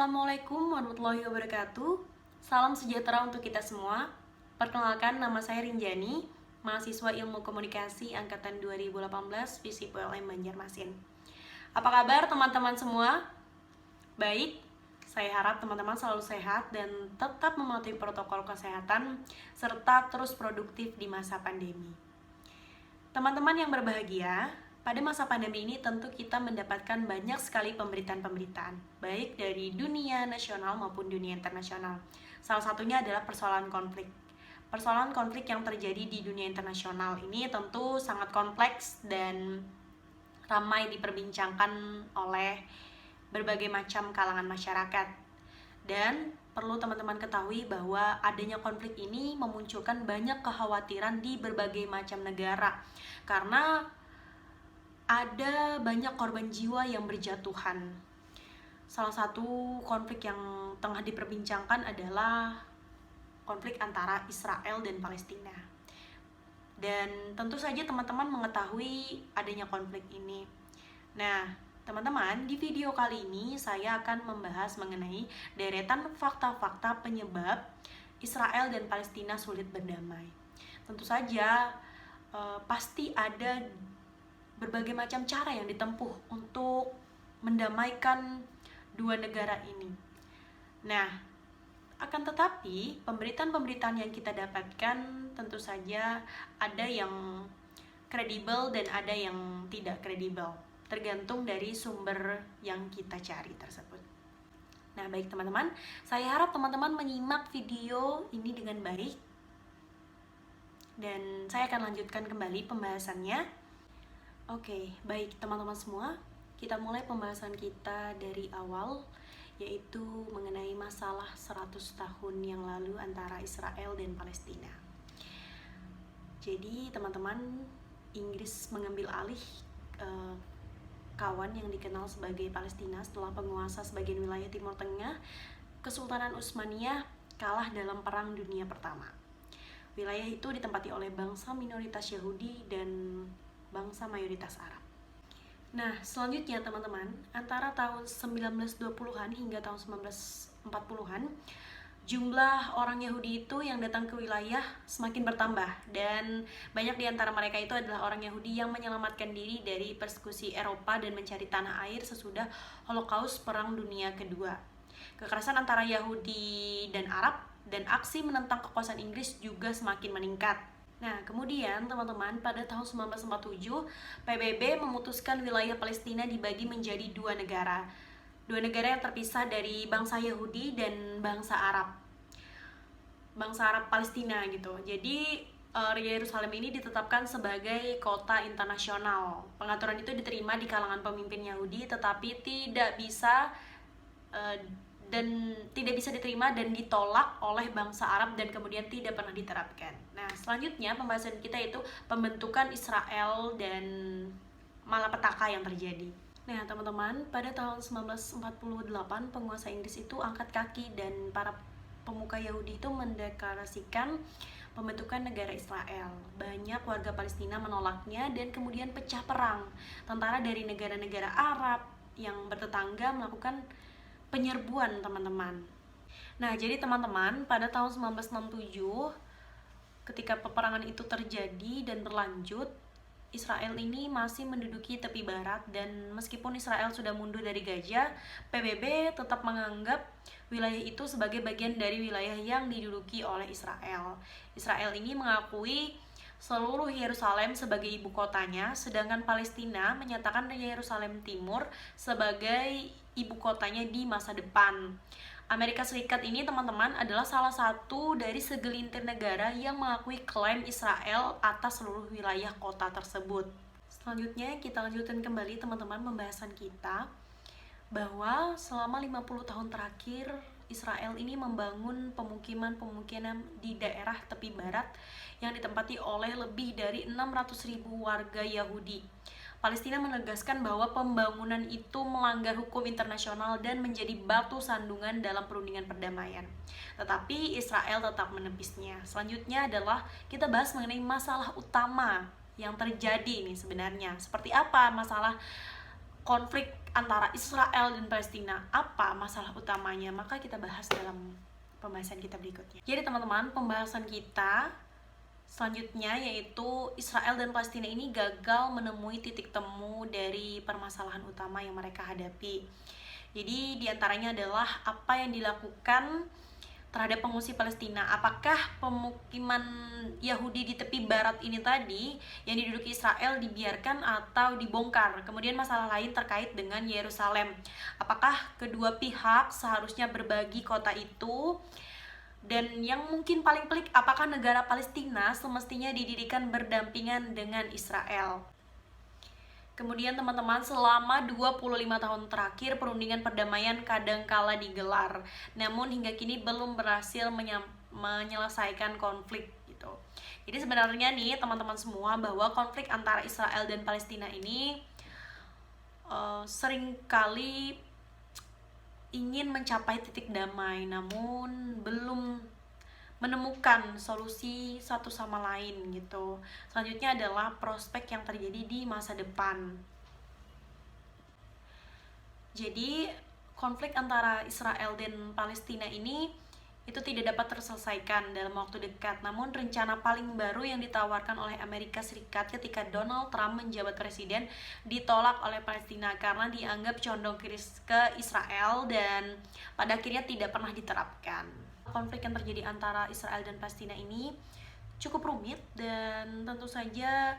Assalamualaikum warahmatullahi wabarakatuh. Salam sejahtera untuk kita semua. Perkenalkan, nama saya Rinjani, mahasiswa Ilmu Komunikasi angkatan 2018 FISIP ULM Banjarmasin. Apa kabar teman-teman semua? Baik, saya harap teman-teman selalu sehat dan tetap mematuhi protokol kesehatan serta terus produktif di masa pandemi. Teman-teman yang berbahagia, pada masa pandemi ini tentu kita mendapatkan banyak sekali pemberitaan-pemberitaan, baik dari dunia nasional maupun dunia internasional. Salah satunya adalah persoalan konflik. Persoalan konflik yang terjadi di dunia internasional ini tentu sangat kompleks dan ramai diperbincangkan oleh berbagai macam kalangan masyarakat. Dan perlu teman-teman ketahui bahwa adanya konflik ini memunculkan banyak kekhawatiran di berbagai macam negara, karena ada banyak korban jiwa yang berjatuhan. Salah satu konflik yang tengah diperbincangkan adalah konflik antara Israel dan Palestina. Dan tentu saja teman-teman mengetahui adanya konflik ini. Nah, teman-teman, di video kali ini saya akan membahas mengenai deretan fakta-fakta penyebab Israel dan Palestina sulit berdamai. Tentu saja pasti ada berbagai macam cara yang ditempuh untuk mendamaikan dua negara ini. Nah, akan tetapi pemberitaan-pemberitaan yang kita dapatkan tentu saja ada yang kredibel dan ada yang tidak kredibel, tergantung dari sumber yang kita cari tersebut. Nah, baik teman-teman, saya harap teman-teman menyimak video ini dengan baik dan saya akan lanjutkan kembali pembahasannya. Oke, baik teman-teman semua, kita mulai pembahasan kita dari awal, yaitu mengenai masalah 100 tahun yang lalu antara Israel dan Palestina. Jadi teman-teman, Inggris mengambil alih kawan yang dikenal sebagai Palestina setelah penguasa sebagian wilayah Timur Tengah. Kesultanan Utsmaniyah kalah dalam Perang Dunia Pertama. Wilayah itu ditempati oleh bangsa minoritas Yahudi dan bangsa mayoritas Arab. Nah, selanjutnya teman-teman, antara tahun 1920-an hingga tahun 1940-an, jumlah orang Yahudi itu yang datang ke wilayah semakin bertambah, dan banyak di antara mereka itu adalah orang Yahudi yang menyelamatkan diri dari persekusi Eropa dan mencari tanah air sesudah Holocaust Perang Dunia Kedua. Kekerasan antara Yahudi dan Arab dan aksi menentang kekuasaan Inggris juga semakin meningkat. Nah, kemudian teman-teman, pada tahun 1947, PBB memutuskan wilayah Palestina dibagi menjadi dua negara. Dua negara yang terpisah dari bangsa Yahudi dan bangsa Arab. Bangsa Arab Palestina gitu. Jadi, Yerusalem ini ditetapkan sebagai kota internasional. Pengaturan itu diterima di kalangan pemimpin Yahudi, tetapi tidak bisa diterima dan ditolak oleh bangsa Arab dan kemudian tidak pernah diterapkan. Nah, selanjutnya pembahasan kita itu pembentukan Israel dan malapetaka yang terjadi. Nah, teman-teman, pada tahun 1948 penguasa Inggris itu angkat kaki dan para pemuka Yahudi itu mendeklarasikan pembentukan negara Israel. Banyak warga Palestina menolaknya dan kemudian pecah perang. Tentara dari negara-negara Arab yang bertetangga melakukan penyerbuan, teman-teman. Nah, jadi teman-teman, pada tahun 1967 ketika peperangan itu terjadi dan berlanjut, Israel ini masih menduduki tepi barat, dan meskipun Israel sudah mundur dari Gaza, PBB tetap menganggap wilayah itu sebagai bagian dari wilayah yang diduduki oleh Israel. Israel ini mengakui seluruh Yerusalem sebagai ibu kotanya, sedangkan Palestina menyatakan Yerusalem Timur sebagai ibu kotanya di masa depan. Amerika Serikat ini, teman-teman, adalah salah satu dari segelintir negara yang mengakui klaim Israel atas seluruh wilayah kota tersebut. Selanjutnya kita lanjutkan kembali teman-teman pembahasan kita, bahwa selama 50 tahun terakhir Israel ini membangun pemukiman-pemukiman di daerah tepi barat yang ditempati oleh lebih dari 600.000 warga Yahudi. Palestina menegaskan bahwa pembangunan itu melanggar hukum internasional dan menjadi batu sandungan dalam perundingan perdamaian. Tetapi Israel tetap menepisnya. Selanjutnya adalah kita bahas mengenai masalah utama yang terjadi nih sebenarnya. Seperti apa masalah konflik antara Israel dan Palestina. Apa masalah utamanya? Maka kita bahas dalam pembahasan kita berikutnya. Jadi teman-teman, pembahasan kita selanjutnya yaitu Israel dan Palestina ini gagal menemui titik temu dari permasalahan utama yang mereka hadapi. Jadi diantaranya adalah apa yang dilakukan terhadap pengungsi Palestina. Apakah pemukiman Yahudi di tepi barat ini tadi yang diduduki Israel dibiarkan atau dibongkar? Kemudian masalah lain terkait dengan Yerusalem. Apakah kedua pihak seharusnya berbagi kota itu? Dan yang mungkin paling pelik, apakah negara Palestina semestinya didirikan berdampingan dengan Israel? Kemudian teman-teman, selama 25 tahun terakhir perundingan perdamaian kadangkala digelar, namun hingga kini belum berhasil menyelesaikan konflik gitu. Jadi sebenarnya nih teman-teman semua, bahwa konflik antara Israel dan Palestina ini seringkali ingin mencapai titik damai, namun belum menemukan solusi satu sama lain gitu. Selanjutnya adalah prospek yang terjadi di masa depan. Jadi konflik antara Israel dan Palestina ini itu tidak dapat terselesaikan dalam waktu dekat. Namun rencana paling baru yang ditawarkan oleh Amerika Serikat ketika Donald Trump menjabat presiden ditolak oleh Palestina karena dianggap condong ke Israel dan pada akhirnya tidak pernah diterapkan. Konflik yang terjadi antara Israel dan Palestina ini cukup rumit dan tentu saja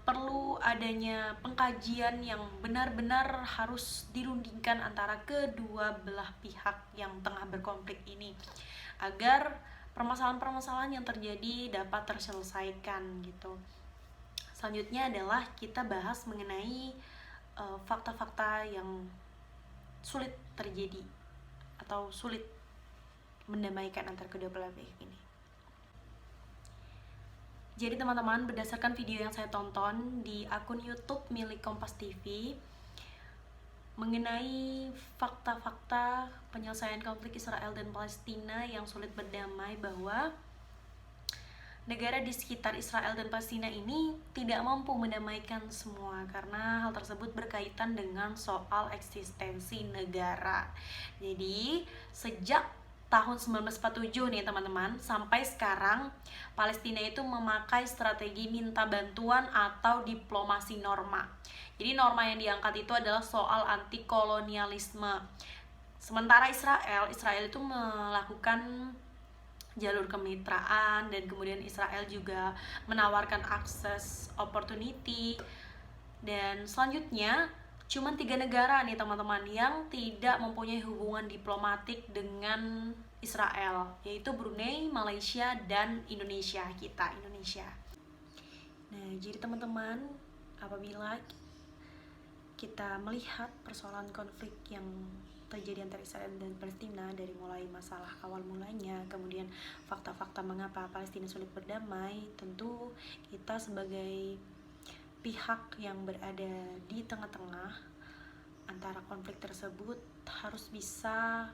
perlu adanya pengkajian yang benar-benar harus dirundingkan antara kedua belah pihak yang tengah berkonflik ini agar permasalahan-permasalahan yang terjadi dapat terselesaikan gitu. Selanjutnya adalah kita bahas mengenai fakta-fakta yang sulit terjadi atau sulit mendamaikan antara kedua belah pihak ini. Jadi teman-teman, berdasarkan video yang saya tonton di akun YouTube milik Kompas TV mengenai fakta-fakta penyelesaian konflik Israel dan Palestina yang sulit berdamai, bahwa negara di sekitar Israel dan Palestina ini tidak mampu mendamaikan semua karena hal tersebut berkaitan dengan soal eksistensi negara. Jadi sejak tahun 1947 nih teman-teman, sampai sekarang Palestina itu memakai strategi minta bantuan atau diplomasi norma. Jadi norma yang diangkat itu adalah soal anti kolonialisme. Sementara Israel itu melakukan jalur kemitraan, dan kemudian Israel juga menawarkan akses opportunity. Dan selanjutnya cuma 3 negara nih teman-teman yang tidak mempunyai hubungan diplomatik dengan Israel, yaitu Brunei, Malaysia, dan Indonesia, kita Indonesia. Nah, jadi teman-teman, apabila kita melihat persoalan konflik yang terjadi antara Israel dan Palestina, dari mulai masalah awal mulanya, kemudian fakta-fakta mengapa Palestina sulit berdamai, tentu kita sebagai pihak yang berada di tengah-tengah antara konflik tersebut harus bisa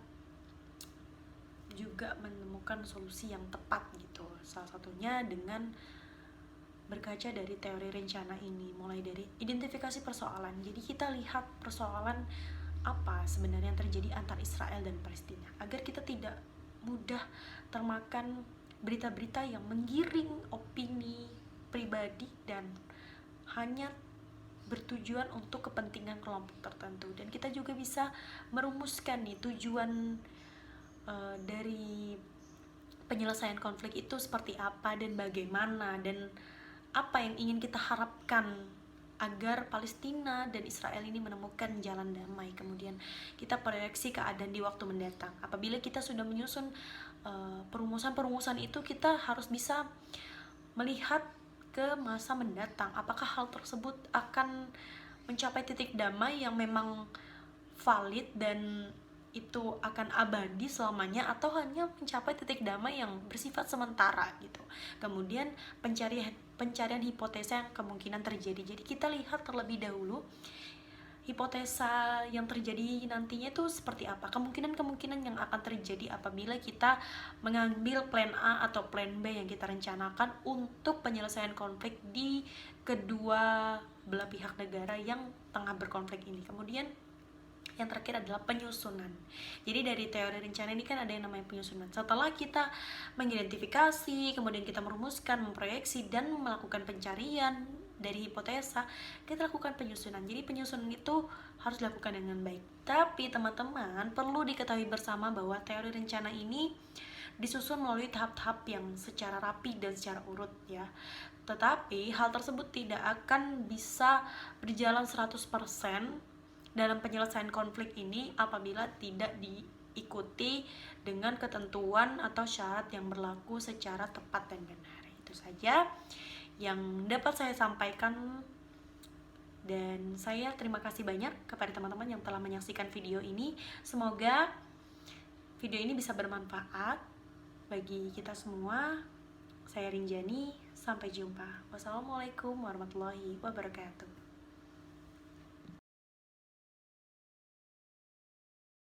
juga menemukan solusi yang tepat gitu. Salah satunya dengan berkaca dari teori rencana ini, mulai dari identifikasi persoalan. Jadi kita lihat persoalan apa sebenarnya yang terjadi antara Israel dan Palestina, agar kita tidak mudah termakan berita-berita yang menggiring opini pribadi dan hanya bertujuan untuk kepentingan kelompok tertentu. Dan kita juga bisa merumuskan nih tujuan dari penyelesaian konflik itu seperti apa dan bagaimana, dan apa yang ingin kita harapkan agar Palestina dan Israel ini menemukan jalan damai. Kemudian kita proyeksi keadaan di waktu mendatang. Apabila kita sudah menyusun perumusan-perumusan itu, kita harus bisa melihat ke masa mendatang, apakah hal tersebut akan mencapai titik damai yang memang valid dan itu akan abadi selamanya, atau hanya mencapai titik damai yang bersifat sementara gitu. Kemudian pencarian hipotesa yang kemungkinan terjadi. Jadi kita lihat terlebih dahulu hipotesa yang terjadi nantinya itu seperti apa, kemungkinan-kemungkinan yang akan terjadi apabila kita mengambil plan A atau plan B yang kita rencanakan untuk penyelesaian konflik di kedua belah pihak negara yang tengah berkonflik ini. Kemudian yang terakhir adalah penyusunan. Jadi dari teori rencana ini kan ada yang namanya penyusunan. Setelah kita mengidentifikasi, kemudian kita merumuskan, memproyeksi, dan melakukan pencarian dari hipotesa, kita lakukan penyusunan. Jadi penyusunan itu harus dilakukan dengan baik. Tapi teman-teman perlu diketahui bersama bahwa teori rencana ini disusun melalui tahap-tahap yang secara rapi dan secara urut ya. Tetapi hal tersebut tidak akan bisa berjalan 100% dalam penyelesaian konflik ini apabila tidak diikuti dengan ketentuan atau syarat yang berlaku secara tepat dan benar. Itu saja yang dapat saya sampaikan, dan saya terima kasih banyak kepada teman-teman yang telah menyaksikan video ini. Semoga video ini bisa bermanfaat bagi kita semua. Saya Rinjani, sampai jumpa. Wassalamualaikum warahmatullahi wabarakatuh.